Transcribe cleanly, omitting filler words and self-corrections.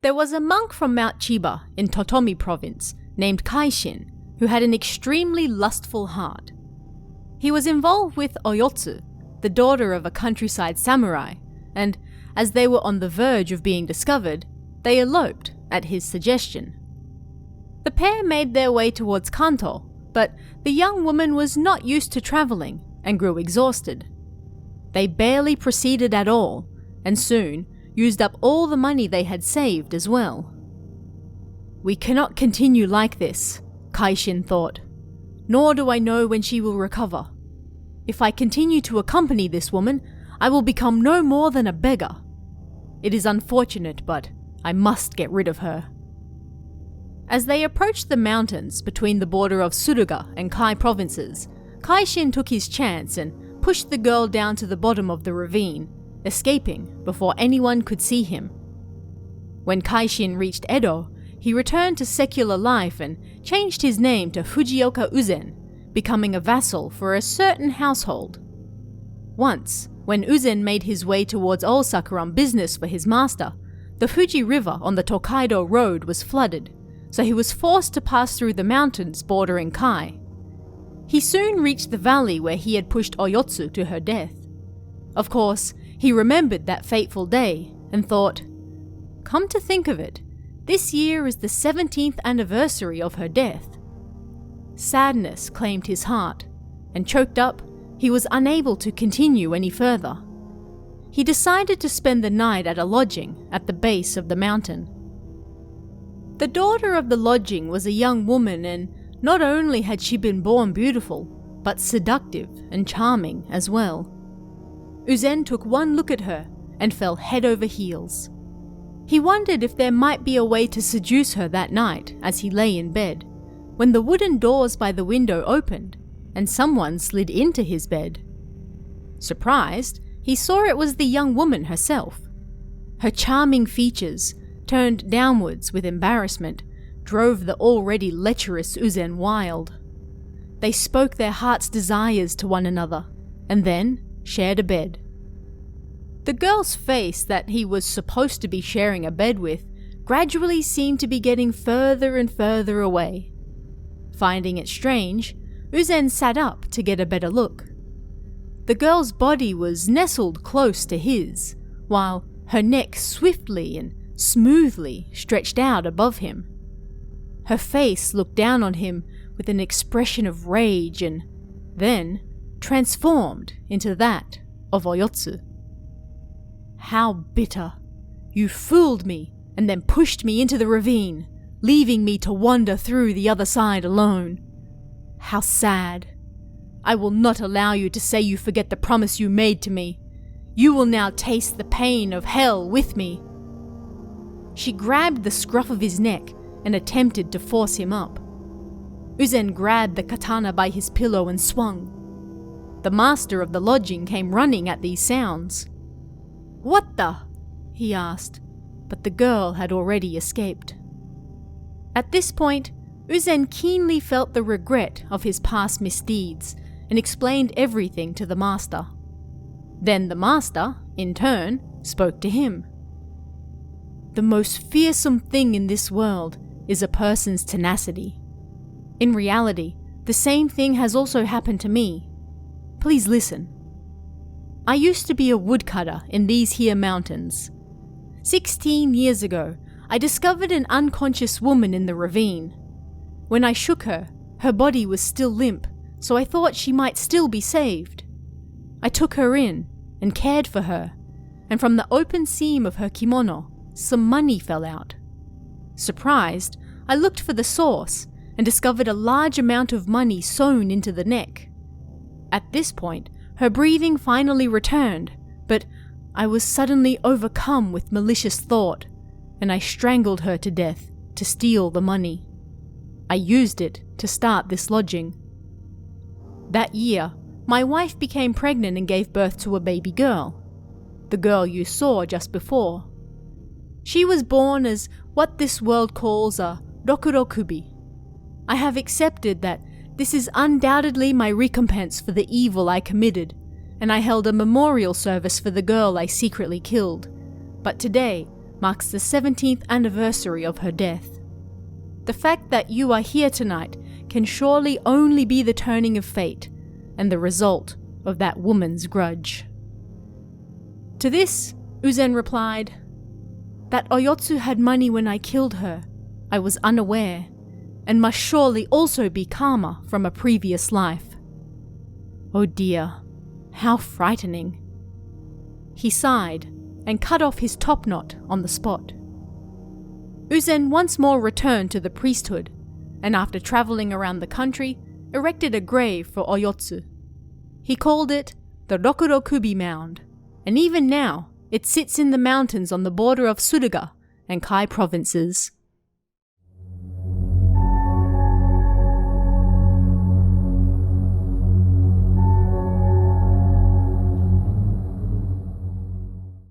There was a monk from Mount Chiba in Totomi province named Kaishin who had an extremely lustful heart. He was involved with Oyotsu, the daughter of a countryside samurai, and as they were on the verge of being discovered, they eloped at his suggestion. The pair made their way towards Kanto, but the young woman was not used to traveling and grew exhausted. They barely proceeded at all, and soon used up all the money they had saved as well. "We cannot continue like this," Kaishin thought, "nor do I know when she will recover. If I continue to accompany this woman, I will become no more than a beggar. It is unfortunate, but I must get rid of her." As they approached the mountains between the border of Suruga and Kai provinces, Kaishin took his chance and pushed the girl down to the bottom of the ravine, escaping before anyone could see him. When Kaishin reached Edo, he returned to secular life and changed his name to Fujioka Uzen, becoming a vassal for a certain household. Once, when Uzen made his way towards Osaka on business for his master, the Fuji River on the Tokaido Road was flooded, so he was forced to pass through the mountains bordering Kai. He soon reached the valley where he had pushed Oyotsu to her death. Of course, he remembered that fateful day and thought, "Come to think of it, this year is the 17th anniversary of her death." Sadness claimed his heart, and choked up, he was unable to continue any further. He decided to spend the night at a lodging at the base of the mountain. The daughter of the lodging was a young woman, and not only had she been born beautiful, but seductive and charming as well. Uzen took one look at her and fell head over heels. He wondered if there might be a way to seduce her that night as he lay in bed, when the wooden doors by the window opened and someone slid into his bed. Surprised, he saw it was the young woman herself. Her charming features, turned downwards with embarrassment, drove the already lecherous Uzen wild. They spoke their heart's desires to one another, and then shared a bed. The girl's face that he was supposed to be sharing a bed with gradually seemed to be getting further and further away. Finding it strange, Uzen sat up to get a better look. The girl's body was nestled close to his, while her neck swiftly and smoothly stretched out above him. Her face looked down on him with an expression of rage and then transformed into that of Oyotsu. "How bitter! You fooled me and then pushed me into the ravine, leaving me to wander through the other side alone. How sad! I will not allow you to say you forget the promise you made to me. You will now taste the pain of hell with me." She grabbed the scruff of his neck and attempted to force him up. Uzen grabbed the katana by his pillow and swung. The master of the lodging came running at these sounds. "What the?" he asked, but the girl had already escaped. At this point, Uzen keenly felt the regret of his past misdeeds and explained everything to the master. Then the master, in turn, spoke to him. "The most fearsome thing in this world is a person's tenacity. In reality, the same thing has also happened to me. Please listen. I used to be a woodcutter in these here mountains. 16 years ago, I discovered an unconscious woman in the ravine. When I shook her, her body was still limp, so I thought she might still be saved. I took her in and cared for her, and from the open seam of her kimono, some money fell out. Surprised, I looked for the source and discovered a large amount of money sewn into the neck. At this point, her breathing finally returned, but I was suddenly overcome with malicious thought, and I strangled her to death to steal the money. I used it to start this lodging. That year, my wife became pregnant and gave birth to a baby girl, the girl you saw just before. She was born as what this world calls a rokurokubi. I have accepted that this is undoubtedly my recompense for the evil I committed, and I held a memorial service for the girl I secretly killed. But today, marks the 17th anniversary of her death. The fact that you are here tonight can surely only be the turning of fate and the result of that woman's grudge." To this, Uzen replied, "That Oyotsu had money when I killed her, I was unaware, and must surely also be karma from a previous life. Oh dear, how frightening." He sighed and cut off his top knot on the spot. Uzen once more returned to the priesthood, and after travelling around the country, erected a grave for Oyotsu. He called it the Rokurokubi Mound, and even now it sits in the mountains on the border of Suruga and Kai provinces.